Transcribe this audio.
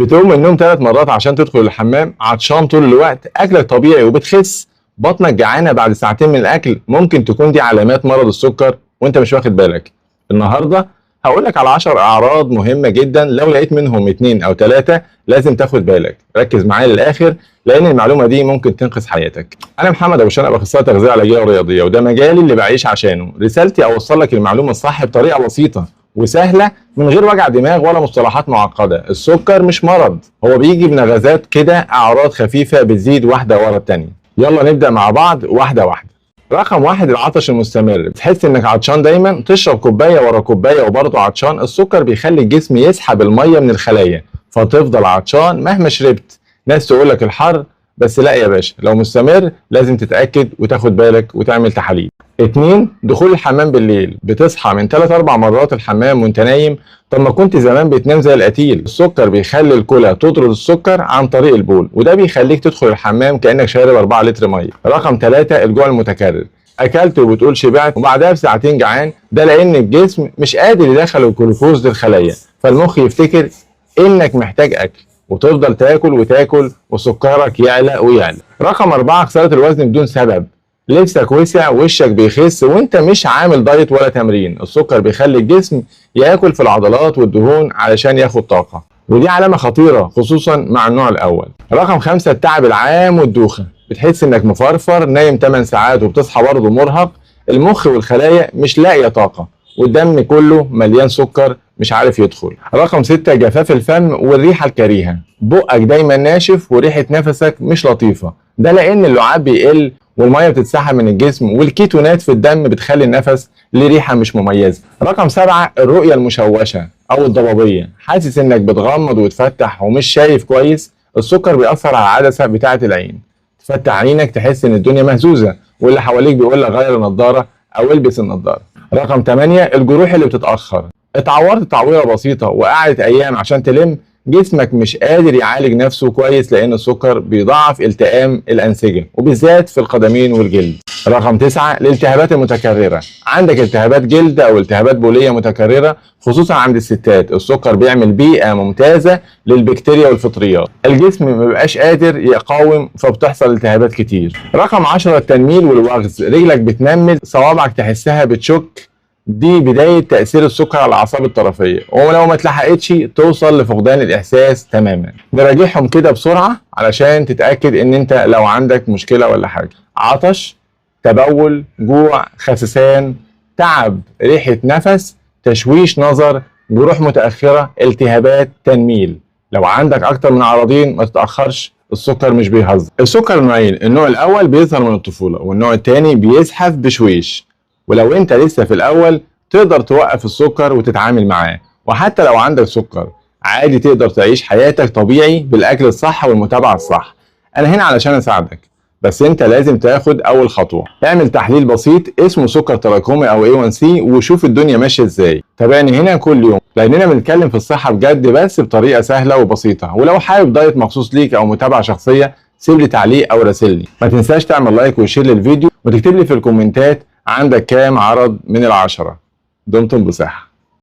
بتقوم من النوم 3 مرات عشان تدخل الحمام، عطشان طول الوقت، اكلك طبيعي وبتخس، بطنك جعانه بعد ساعتين من الاكل، ممكن تكون دي علامات مرض السكر وانت مش واخد بالك. النهارده هقول لك على 10 اعراض مهمه جدا، لو لقيت منهم 2 أو 3 لازم تاخد بالك. ركز معايا للاخر لان المعلومه دي ممكن تنقذ حياتك. انا محمد ابو شنب، اخصائي تغذيه علاجيه ورياضيه، وده مجالي اللي بعيش عشانه. رسالتي اوصل لك المعلومه الصح بطريقه بسيطه وسهله من غير وجع دماغ ولا مصطلحات معقده. السكر مش مرض، هو بيجي بنغزات كده، اعراض خفيفه بتزيد واحده ورا الثانيه. يلا نبدا مع بعض واحده واحده. رقم 1، العطش المستمر. بتحس انك عطشان دايما، تشرب كوبايه ورا كوبايه وبرضه عطشان. السكر بيخلي الجسم يسحب الميه من الخلايا فتفضل عطشان مهما شربت. ناس تقول لك الحر، بس لا يا باشا، لو مستمر لازم تتاكد وتاخد بالك وتعمل تحاليل. 2، دخول الحمام بالليل. بتصحى من 3-4 مرات الحمام وانت نايم. طب ما كنت زمان بتنام زي القتيل. السكر بيخلي الكلى تطرد السكر عن طريق البول، وده بيخليك تدخل الحمام كانك شارب 4 لتر ميه. رقم 3، الجوع المتكرر. اكلت وبتقول شبعت وبعدها بساعتين جعان، ده لان الجسم مش قادر يدخل الجلوكوز للخلايا، فالمخ يفتكر انك محتاج اكل وتفضل تاكل وتاكل وسكرك يعلى ويعلى. رقم 4، خساره الوزن بدون سبب. لبسك وسع، وشك بيخس وانت مش عامل دايت ولا تمرين. السكر بيخلي الجسم ياكل في العضلات والدهون علشان ياخد طاقه، ودي علامه خطيره خصوصا مع النوع الاول. رقم 5، التعب العام والدوخه. بتحس انك مفرفر، نايم 8 ساعات وبتصحى برضه مرهق. المخ والخلايا مش لاقيه طاقه، والدم كله مليان سكر مش عارف يدخل. رقم 6، جفاف الفم والريحه الكريهه. بقك دايما ناشف وريحه نفسك مش لطيفه، ده لان اللعاب بيقل والميه بتتسحب من الجسم، والكيتونات في الدم بتخلي النفس ليه ريحه مش مميزه. رقم 7، الرؤيه المشوشه او الضبابيه. حاسس انك بتغمض وتفتح ومش شايف كويس. السكر بيأثر على العدسه بتاعه العين، تفتح عينك تحس ان الدنيا مهزوزه، واللي حواليك بيقول لك غير النضاره او البس النضاره. رقم 8، الجروح اللي بتتاخر. اتعورت تعويره بسيطه وقعدت ايام عشان تلم، جسمك مش قادر يعالج نفسه كويس لان السكر بيضاعف التئام الانسجه وبالذات في القدمين والجلد. رقم 9، الالتهابات المتكرره. عندك التهابات جلد او التهابات بوليه متكرره خصوصا عند الستات. السكر بيعمل بيئه ممتازه للبكتيريا والفطريات، الجسم ما بيبقاش قادر يقاوم فبتحصل التهابات كتير. رقم 10، التنميل والوغز. رجلك بتنمل، صوابعك تحسها بتشك، دي بداية تأثير السكر على الأعصاب الطرفية، ولو ما اتلحقتش توصل لفقدان الإحساس تماما. نراجعهم كده بسرعة علشان تتأكد إن أنت لو عندك مشكلة ولا حاجة. عطش، تبول، جوع، خسسان، تعب، ريحة نفس، تشويش نظر، جروح متأخرة، التهابات، تنميل. لو عندك أكتر من عرضين ما تتأخرش، السكر مش بيهزر. السكر نوعين، النوع الأول بيظهر من الطفولة والنوع الثاني بيزحف بشويش. ولو انت لسه في الاول تقدر توقف السكر وتتعامل معاه، وحتى لو عندك سكر عادي تقدر تعيش حياتك طبيعي بالاكل الصح والمتابعه الصح. انا هنا علشان اساعدك، بس انت لازم تاخد اول خطوه. اعمل تحليل بسيط اسمه سكر تراكمي او A1C وشوف الدنيا ماشيه ازاي. تابعني هنا كل يوم لاننا بنتكلم في الصحه بجد بس بطريقه سهله وبسيطه. ولو حابب دايت مخصوص ليك او متابعه شخصيه سيب لي تعليق او راسلني. ما تنساش تعمل لايك وشير للفيديو وتكتب لي في الكومنتات عندك كام عرض من ال10. دمتم بصحة.